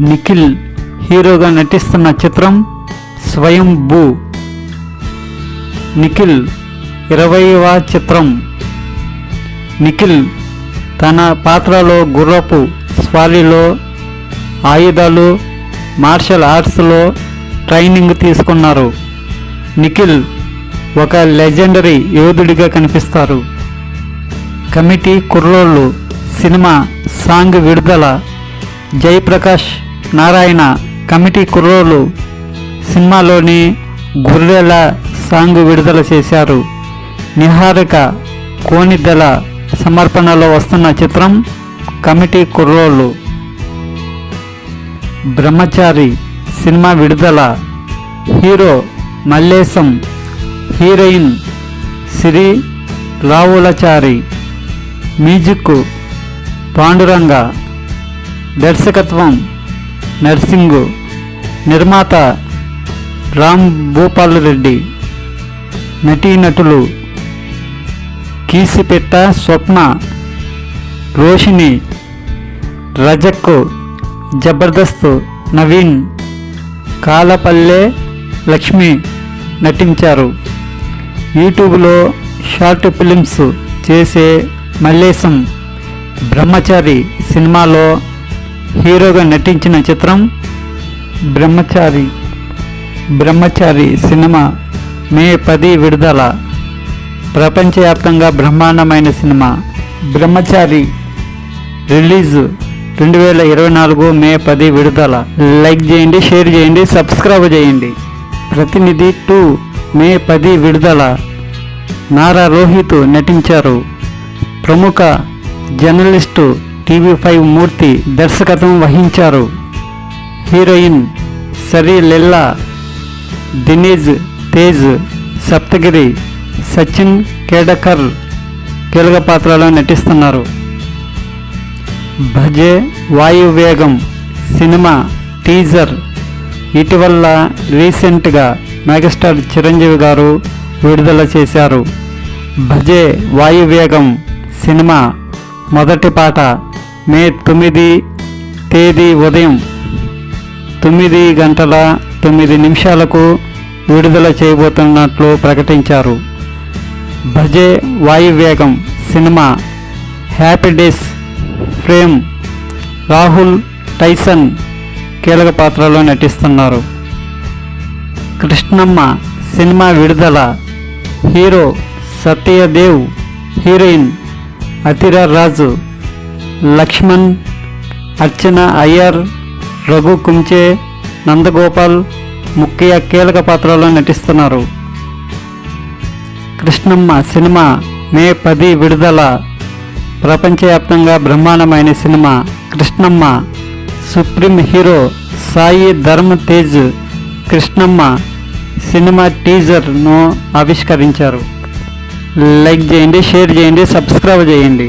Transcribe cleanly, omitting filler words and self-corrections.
నిఖిల్ హీరోగా నటిస్తున్న చిత్రం స్వయంభూ. నిఖిల్ 20వ చిత్రం. నిఖిల్ తన పాత్రలో గుర్రపు స్వారీలో, ఆయుధాలు, మార్షల్ ఆర్ట్స్లో ట్రైనింగ్ తీసుకున్నారు. నిఖిల్ ఒక లెజెండరీ యోధుడిగా కనిపిస్తారు. కమిటీ కుర్రోళ్ళు సినిమా సాంగ్ విడుదల. జయప్రకాష్ నారాయణ కమిటీ కుర్రోళ్ళు సినిమాలోని గొర్రెల సాంగ్ విడుదల చేశారు. నిహారిక కోణిదెల సమర్పణలో వస్తున్న చిత్రం కమిటీ కుర్రోళ్ళు. బ్రహ్మచారి సినిమా విడుదల. Hero Mallesham, heroine Shri Ravulachari. Music Panduranga. దర్శకత్వం నర్సింగు. నిర్మాత రామ్ భూపాల్ రెడ్డి. నటీనటులు కీసిపెట్ట స్వప్న, రోషిని, రజక్, జబర్దస్త్ నవీన్, కాలపల్లె లక్ష్మి నటించారు. యూట్యూబ్లో షార్ట్ ఫిలిమ్స్ చేసే మల్లేశం బ్రహ్మచారి సినిమాలో హీరోగా నటించిన చిత్రం బ్రహ్మచారి. బ్రహ్మచారి సినిమా మే 10 విడుదల. ప్రపంచవ్యాప్తంగా బ్రహ్మాండమైన సినిమా. బ్రహ్మచారి రిలీజ్ 2024 మే 10 విడుదల. లైక్ చేయండి, షేర్ చేయండి, సబ్స్క్రైబ్ చేయండి. ప్రతినిధి 2 మే 10 విడుదల. నారా రోహిత్ నటించారు. ప్రముఖ జర్నలిస్టు TV5 మూర్తి దర్శకత్వం వహించారు. హీరోయిన్ సరీ లిల్లా, దినేజ్ తేజ్, సప్తగిరి, సచిన్ కేడకర్ కీలక పాత్రలో నటిస్తున్నారు. భజే వాయువేగం సినిమా టీజర్ ఇటీవల రీసెంట్గా మెగాస్టార్ చిరంజీవి గారు విడుదల చేశారు. భజే వాయువేగం సినిమా మొదటి పాట మే 9 తేదీ ఉదయం 9:09 విడుదల చేయబోతున్నట్లు ప్రకటించారు. Bhaje Vayuvegam cinema happy days fame Rahul Tyson కీలక పాత్రలో నటిస్తున్నారు. కృష్ణమ్మ సినిమా విడుదల. హీరో సత్యదేవ్, హీరోయిన్ అతిరా రాజు, లక్ష్మణ్, అర్చన అయ్యర్, రఘు కుంచే, నందగోపాల్ ముఖ్య కీలక పాత్రలో నటిస్తున్నారు. కృష్ణమ్మ సినిమా మే 10 విడుదల. ప్రపంచవ్యాప్తంగా బ్రహ్మాండమైన cinema Krishnamma. Supreme hero Sai Dharam Tej Krishnamma cinema టీజర్ను ఆవిష్కరించారు. లైక్ చేయండి, షేర్ చేయండి, సబ్స్క్రైబ్ చేయండి.